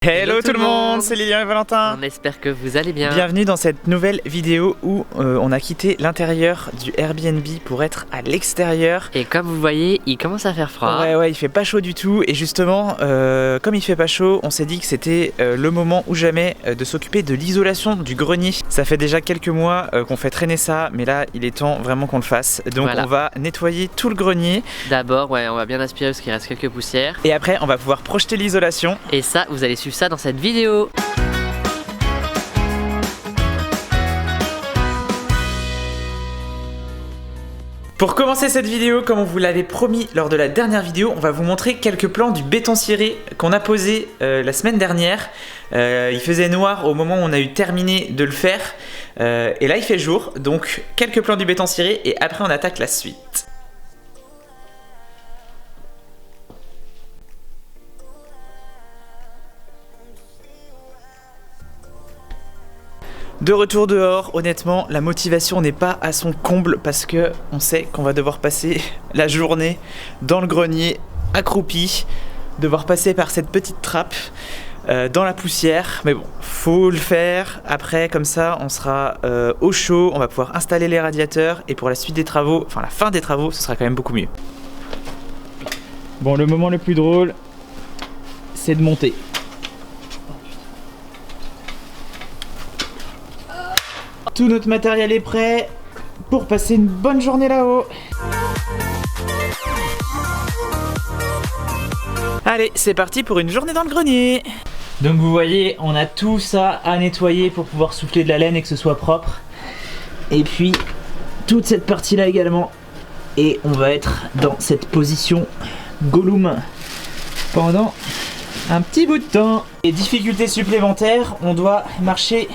Hello tout le monde, c'est Lilian et Valentin. On espère que vous allez bien. Bienvenue dans cette nouvelle vidéo où on a quitté l'intérieur du Airbnb pour être à l'extérieur. Et comme vous voyez, il commence à faire froid. Ouais, il fait pas chaud du tout. Et justement, comme il fait pas chaud, on s'est dit que c'était le moment ou jamais de s'occuper de l'isolation du grenier. Ça fait déjà quelques mois qu'on fait traîner ça, mais là il est temps vraiment qu'on le fasse. Donc voilà. On va nettoyer tout le grenier. D'abord, on va bien aspirer parce qu'il reste quelques poussières. Et après, on va pouvoir projeter l'isolation. Et ça, vous allez suivre ça dans cette vidéo. Pour commencer cette vidéo, comme on vous l'avait promis lors de la dernière vidéo, on va vous montrer quelques plans du béton ciré qu'on a posé la semaine dernière. Il faisait noir au moment où on a eu terminé de le faire. Et là il fait jour, donc quelques plans du béton ciré et après on attaque la suite. De retour dehors, honnêtement, la motivation n'est pas à son comble parce que on sait qu'on va devoir passer la journée dans le grenier, accroupi, devoir passer par cette petite trappe dans la poussière. Mais bon, faut le faire. Après, comme ça, on sera au chaud, on va pouvoir installer les radiateurs et pour la suite des travaux, enfin la fin des travaux, ce sera quand même beaucoup mieux. Bon, le moment le plus drôle, c'est de monter. Tout notre matériel est prêt pour passer une bonne journée là-haut. Allez, c'est parti pour une journée dans le grenier. Donc vous voyez, on a tout ça à nettoyer pour pouvoir souffler de la laine et que ce soit propre. Et puis, toute cette partie-là également. Et on va être dans cette position Gollum pendant un petit bout de temps. Et difficulté supplémentaire, on doit marcher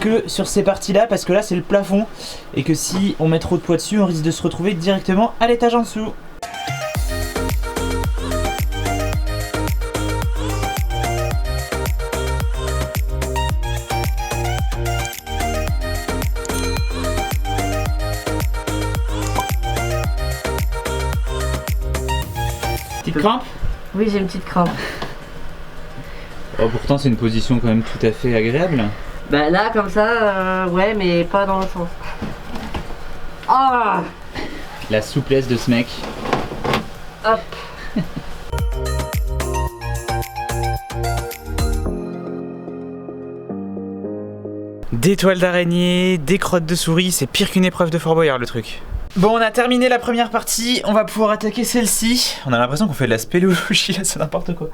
que sur ces parties là parce que là c'est le plafond et que si on met trop de poids dessus on risque de se retrouver directement à l'étage en dessous. Petite crampe? Oui, j'ai une petite crampe. Oh, pourtant c'est une position quand même tout à fait agréable. Bah là comme ça, ouais, mais pas dans le sens. Ah, la souplesse de ce mec. hop. Des toiles d'araignée, des crottes de souris, c'est pire qu'une épreuve de Fort Boyard le truc. Bon, on a terminé la première partie, on va pouvoir attaquer celle-ci. On a l'impression qu'on fait de la spéléologie là, c'est n'importe quoi.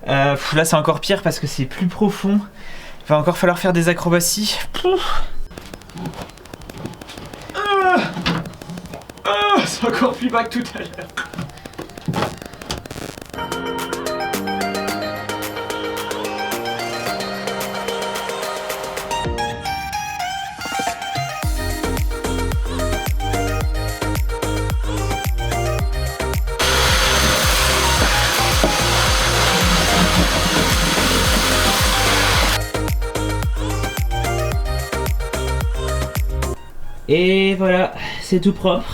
Là c'est encore pire parce que c'est plus profond. Il va encore falloir faire des acrobaties. C'est encore plus bas que tout à l'heure. Et voilà, c'est tout propre.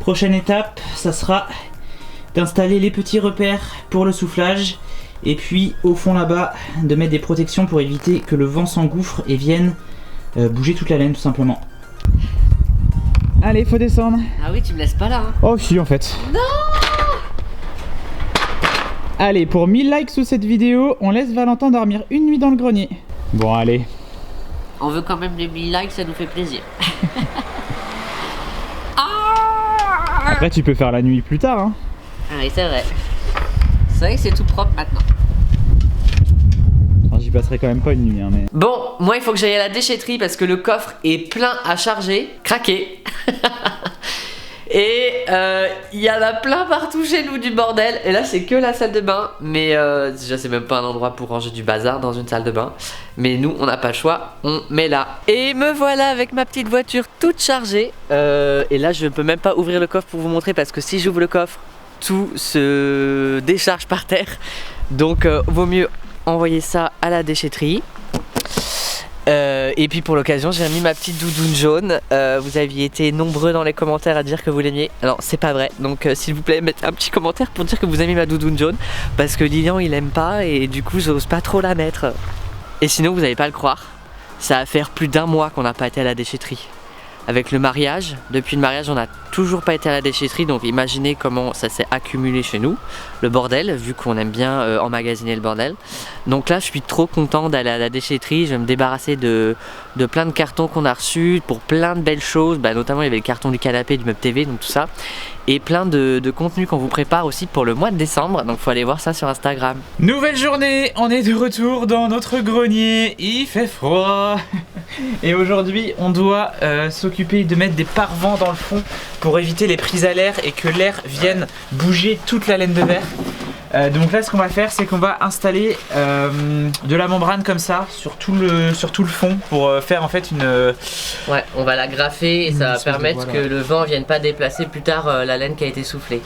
Prochaine étape, ça sera d'installer les petits repères pour le soufflage. Et puis au fond là-bas, de mettre des protections pour éviter que le vent s'engouffre et vienne bouger toute la laine tout simplement. Allez, faut descendre. Ah oui, tu me laisses pas là. Hein. Oh si en fait. Non. Allez, pour 1000 likes sous cette vidéo, on laisse Valentin dormir une nuit dans le grenier. Bon allez. On veut quand même les 1000 likes, ça nous fait plaisir. Après tu peux faire la nuit plus tard hein. Ah oui, c'est vrai. C'est vrai que c'est tout propre maintenant. Enfin, j'y passerai quand même pas une nuit hein, mais... Bon, moi il faut que j'aille à la déchetterie parce que le coffre est plein à charger, craqué. Et il y en a plein partout chez nous du bordel. Et là c'est que la salle de bain. Mais déjà c'est même pas un endroit pour ranger du bazar dans une salle de bain. Mais nous on n'a pas le choix, on met là. Et me voilà avec ma petite voiture toute chargée. Et là je peux même pas ouvrir le coffre pour vous montrer parce que si j'ouvre le coffre, tout se décharge par terre. Donc vaut mieux envoyer ça à la déchetterie. Et puis pour l'occasion j'ai mis ma petite doudoune jaune. Vous aviez été nombreux dans les commentaires à dire que vous l'aimiez. Alors c'est pas vrai, donc s'il vous plaît mettez un petit commentaire pour dire que vous aimez ma doudoune jaune. Parce que Lilian il aime pas et du coup j'ose pas trop la mettre. Et sinon vous n'allez pas le croire, ça va faire plus d'1 mois qu'on n'a pas été à la déchetterie. Avec le mariage, depuis le mariage on n'a toujours pas été à la déchetterie, donc imaginez comment ça s'est accumulé chez nous, le bordel, vu qu'on aime bien emmagasiner le bordel. Donc là je suis trop content d'aller à la déchetterie, je vais me débarrasser de plein de cartons qu'on a reçus pour plein de belles choses, notamment il y avait le carton du canapé, du meuble TV, donc tout ça. Et plein de contenu qu'on vous prépare aussi pour le mois de décembre, donc faut aller voir ça sur Instagram. Nouvelle journée, on est de retour dans notre grenier, il fait froid. Et aujourd'hui on doit s'occuper de mettre des pare-vents dans le fond pour éviter les prises à l'air et que l'air vienne bouger toute la laine de verre. Donc là ce qu'on va faire c'est qu'on va installer de la membrane comme ça sur tout le fond pour faire en fait une... Ouais, on va la graffer et ça va permettre que le vent vienne pas déplacer plus tard la laine qui a été soufflée.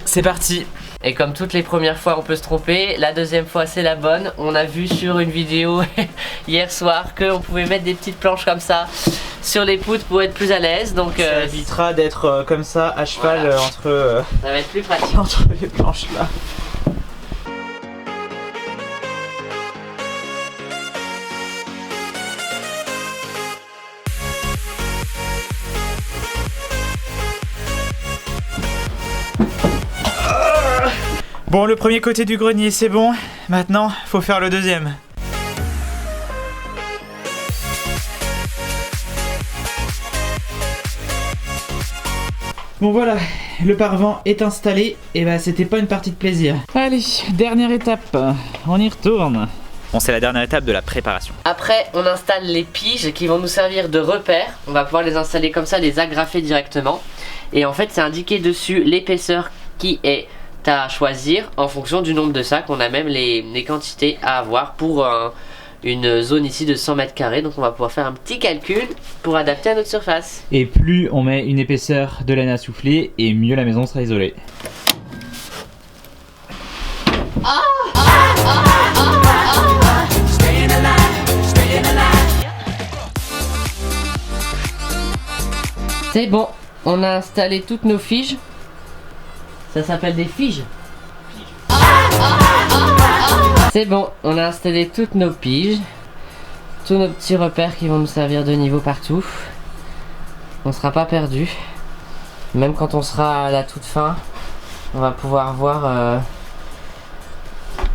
C'est parti. Et comme toutes les premières fois on peut se tromper, la deuxième fois c'est la bonne. On a vu sur une vidéo hier soir qu'on pouvait mettre des petites planches comme ça sur les poutres pour être plus à l'aise. Donc ça évitera d'être comme ça à cheval, voilà, entre ça va être plus pratique entre les planches là. Bon, le premier côté du grenier c'est bon, maintenant faut faire le deuxième. Bon voilà, le pare-vent est installé et c'était pas une partie de plaisir. Allez, dernière étape, on y retourne. Bon, c'est la dernière étape de la préparation. Après, on installe les piges qui vont nous servir de repères. On va pouvoir les installer comme ça, les agrafer directement. Et en fait, c'est indiqué dessus l'épaisseur qui est à choisir en fonction du nombre de sacs. On a même les quantités à avoir pour une zone ici de 100 mètres carrés. Donc on va pouvoir faire un petit calcul pour adapter à notre surface. Et plus on met une épaisseur de laine à souffler, et mieux la maison sera isolée. C'est bon, on a installé toutes nos figes. Ça s'appelle des figes. C'est bon, on a installé toutes nos piges. Tous nos petits repères qui vont nous servir de niveau partout. On sera pas perdu. Même quand on sera à la toute fin, on va pouvoir voir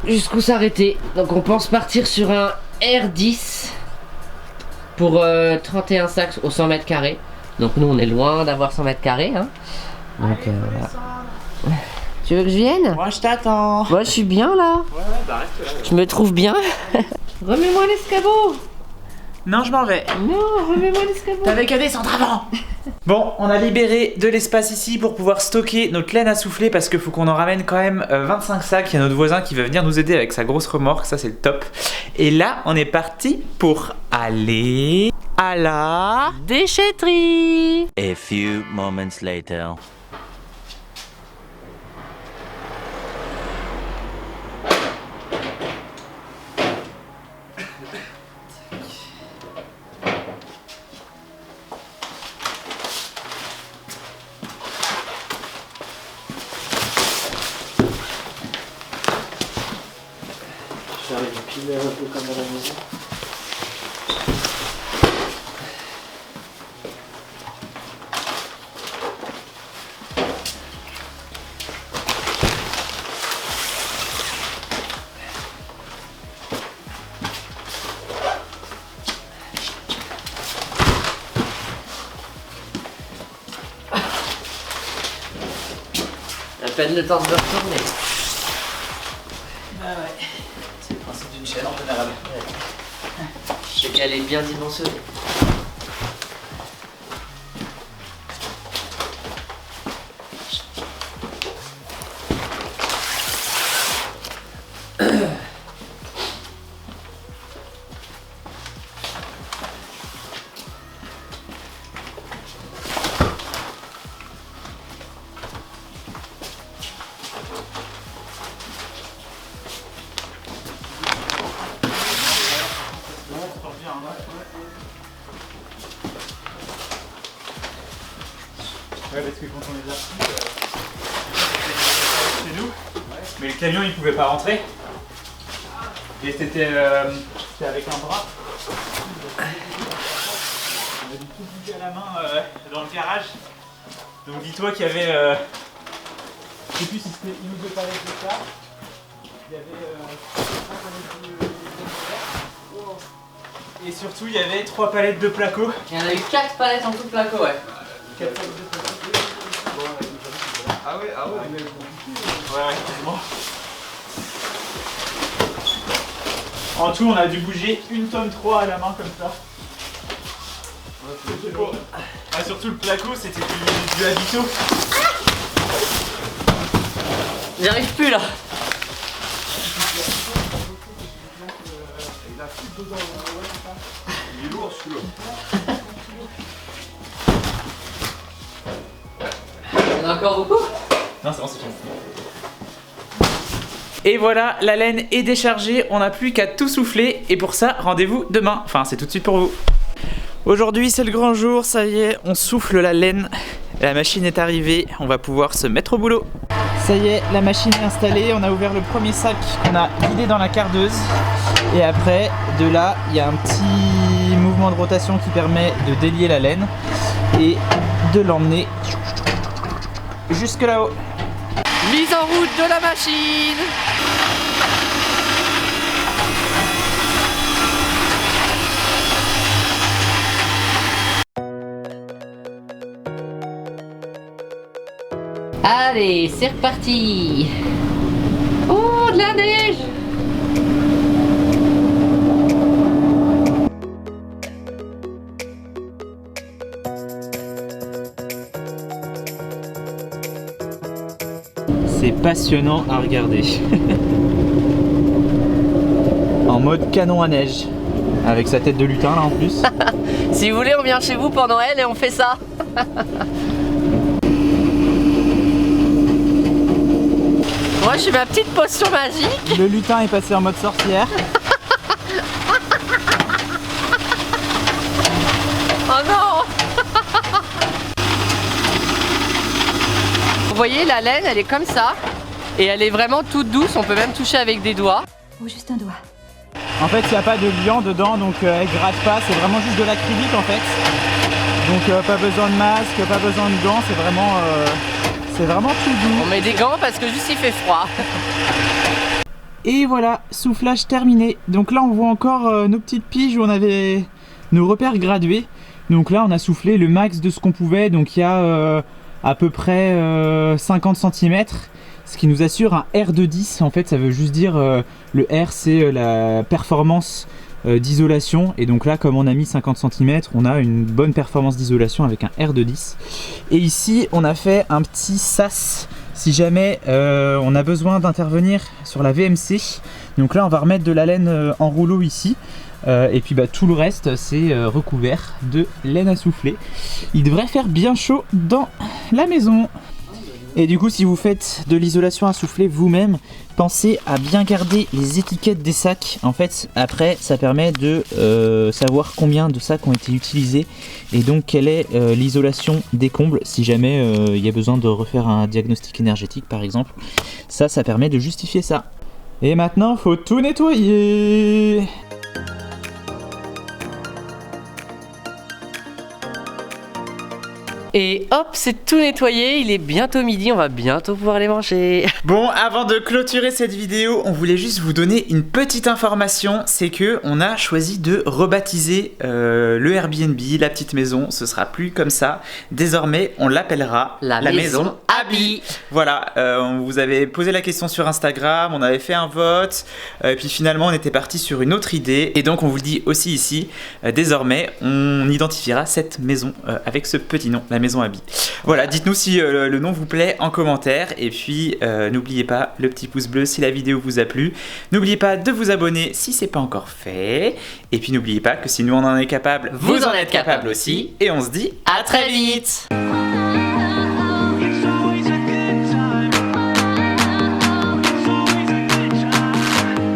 jusqu'où s'arrêter. Donc on pense partir sur un R10 pour 31 sacs au 100 mètres carrés. Donc nous on est loin d'avoir 100 mètres carrés. Hein. Donc voilà. Tu veux que je vienne? Moi je t'attends. Moi je suis bien là. Ouais, bah reste là. Je me trouve bien. Remets-moi l'escabeau. Non, je m'en vais. Non, remets-moi l'escabeau. T'avais qu'à descendre avant. Bon, on a libéré de l'espace ici pour pouvoir stocker notre laine à souffler parce qu'il faut qu'on en ramène quand même 25 sacs. Il y a notre voisin qui va venir nous aider avec sa grosse remorque, ça c'est le top. Et là, on est parti pour aller à la déchetterie. A few moments later. Pile un peu comme à la maison. À peine le temps de me retourner. Bah ouais, c'est le principe d'une chaîne en général. Je sais qu'elle est bien dimensionnée. Ouais, parce que quand on les a reçus, chez nous, mais le camion il pouvait pas rentrer. Et c'était avec un bras. On a dû tout bouger à la main dans le garage. Donc dis-toi qu'il y avait, je sais plus si c'était une ou deux palettes de ça. Il y avait 3 palettes de et surtout il y avait 3 palettes de placo. Il y en a eu 4 palettes en tout placo, ouais. 4 palettes de placo. Ah ouais, Ouais, quasiment. En tout, on a dû bouger 1 tonne 3 à la main comme ça. Ah, surtout le placo, c'était du habito. J'y arrive plus là. Il est lourd celui-là. Il y en a encore beaucoup? Non, c'est bon, c'est fini. Et voilà, la laine est déchargée, on n'a plus qu'à tout souffler. Et pour ça, rendez-vous demain. Enfin, c'est tout de suite pour vous. Aujourd'hui, c'est le grand jour, ça y est, on souffle la laine. La machine est arrivée, on va pouvoir se mettre au boulot. Ça y est, la machine est installée, on a ouvert le premier sac qu'on a vidé dans la cardeuse. Et après, de là, il y a un petit mouvement de rotation qui permet de délier la laine et de l'emmener jusque là-haut. Mise en route de la machine. Allez, c'est reparti. Oh, de la neige. C'est passionnant à regarder. En mode canon à neige. Avec sa tête de lutin là en plus. Si vous voulez, on vient chez vous pour Noël et on fait ça. Moi, je suis ma petite potion magique. Le lutin est passé en mode sorcière. Oh non. Vous voyez, la laine, elle est comme ça. Et elle est vraiment toute douce, on peut même toucher avec des doigts. Ou juste un doigt. En fait, il n'y a pas de liant dedans, donc elle gratte pas. C'est vraiment juste de l'acrylique en fait. Donc pas besoin de masque, pas besoin de gants. C'est vraiment tout doux. On met des gants parce que juste il fait froid. Et voilà, soufflage terminé. Donc là, on voit encore nos petites piges où on avait nos repères gradués. Donc là, on a soufflé le max de ce qu'on pouvait. Donc il y a à peu près 50 cm, ce qui nous assure un R de 10. En fait, ça veut juste dire le R, c'est la performance d'isolation. Et donc là, comme on a mis 50 cm, on a une bonne performance d'isolation avec un R de 10. Et ici, on a fait un petit sas si jamais on a besoin d'intervenir sur la VMC. Donc là, on va remettre de la laine en rouleau ici. Et puis tout le reste c'est recouvert de laine à souffler. Il devrait faire bien chaud dans la maison. Et du coup, si vous faites de l'isolation à souffler vous-même, pensez à bien garder les étiquettes des sacs. En fait, après, ça permet de savoir combien de sacs ont été utilisés et donc quelle est l'isolation des combles si jamais il y a besoin de refaire un diagnostic énergétique par exemple. Ça permet de justifier ça. Et maintenant, faut tout nettoyer. Et hop, c'est tout nettoyé, il est bientôt midi, on va bientôt pouvoir les manger. Bon, avant de clôturer cette vidéo, on voulait juste vous donner une petite information, c'est que on a choisi de rebaptiser le Airbnb, la petite maison, ce sera plus comme ça. Désormais, on l'appellera la maison Abby. Voilà, on vous avait posé la question sur Instagram, on avait fait un vote, et puis finalement on était parti sur une autre idée, et donc on vous le dit aussi ici, désormais on identifiera cette maison avec ce petit nom, la maison Abby. Voilà, dites-nous si le nom vous plaît en commentaire, et puis n'oubliez pas le petit pouce bleu si la vidéo vous a plu, n'oubliez pas de vous abonner si c'est pas encore fait, et puis n'oubliez pas que si nous on en est capable, vous en êtes capable aussi, et on se dit à très vite.